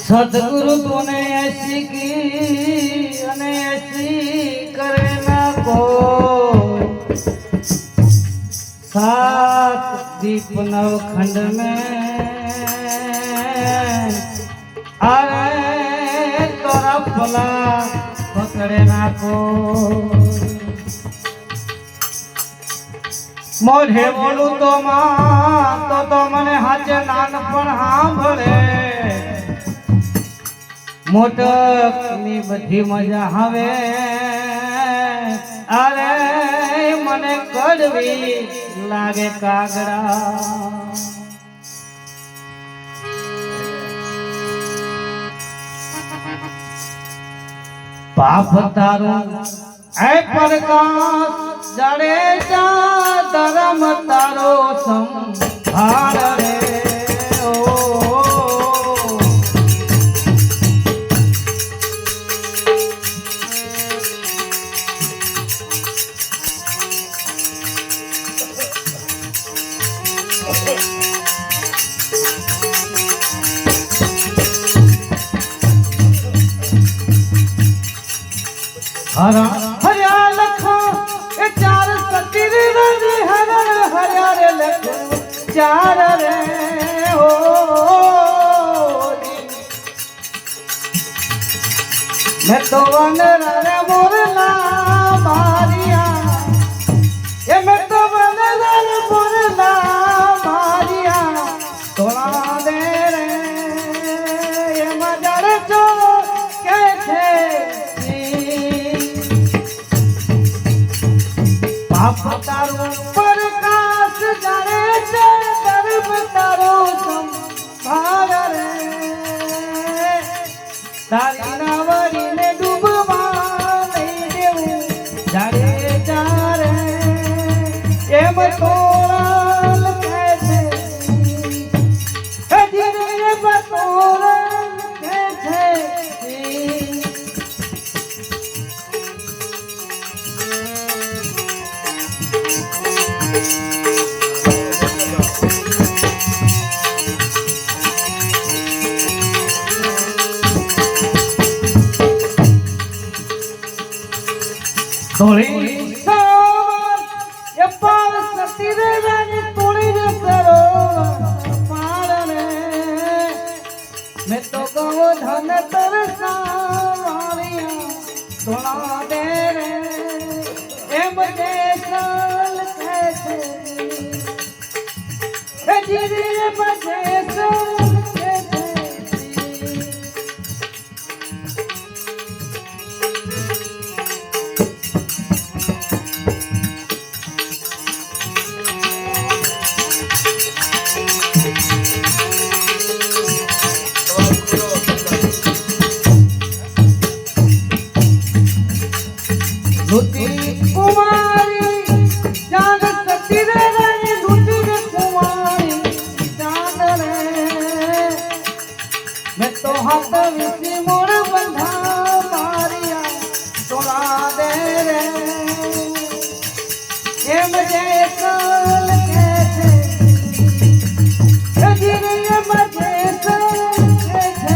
सतगुरु तूने ऐसी की अने ऐसी करे ना को सात दीप नवखंड में अरे तोरा फला पकड़े ना को मोढे बोलू तो मां तो मने हाचे नानपण सांभळे मोटकनी बधी मजा हवे अरे मने कड़वी लागे कागड़ा पाप तारो ऐ प्रकाश जड़ेजा धर्म तारो संभाल रे हरा हरिया लखो ए चार सतीर रे हरा हरिया रे लखो चार रे हो मैं तो वन रे मोरला मारिया ये मैं तो वन रे मोरला मारिया तोला दे रे ये मजर जो कैसे पाप तारो प्रकाश जाने से धर्म तारो संभाल रे तारी नावरी ने डूबवा नहीं देऊ जाने जा रे एम तोरल कैसे जीने बतोरल कैसे तोड़ी ये पार सतीरे रानी तोड़ी रे करो पार रे मैं तो गो धन तरसा मारिया तोड़ा दे रे ए मुझे साल कैसे ए जीरी रे मुझे साल लुटी कुमारी जान सती रे रानी लुटी रे कुमारी जान रे मैं तो हाथ विसी मोर बंधा मारिया तोड़ा दे रे ये मुझे साल कैसे ये मुझे साल कैसे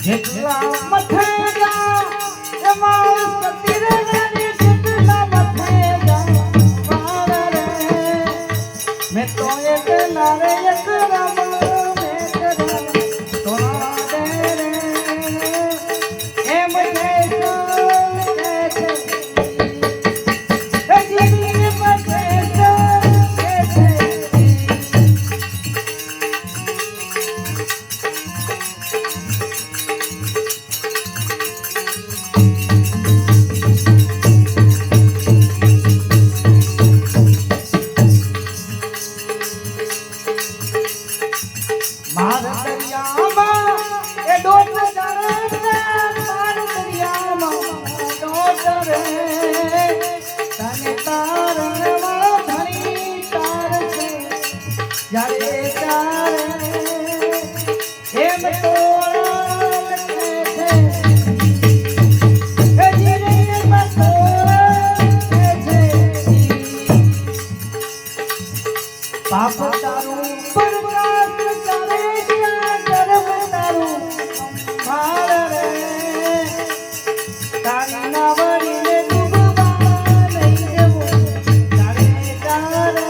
जितना मथे जा ये मार सती रे रानी जितना मथे जा पार रे मैं तो एक लारे एक राम में करा तोड़ा दे रे ए मुझे साल कैसे ए जीनी मुझे साल कैसे મારા દરિયામાં એ ડોટ ચરે મારા દરિયામાં ડોટ રે તને તારણ વાળો ધણી તાર છે જ્યારે તારે એમ તોરા લખે છે એ જીરે એમ તોરા લખે છે પાપ તારું પરમાત્મ તારે જ્યાં ધર્મ તારું માર રે તારી નાવડીને ડૂબવા નહીં દેવું તારે તારે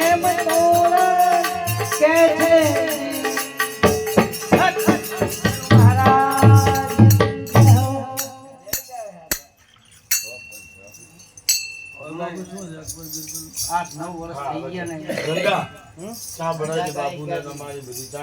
એમ તોરા કે છે ગંગા ચા બનાવી બાપુને તમારી બધી ચા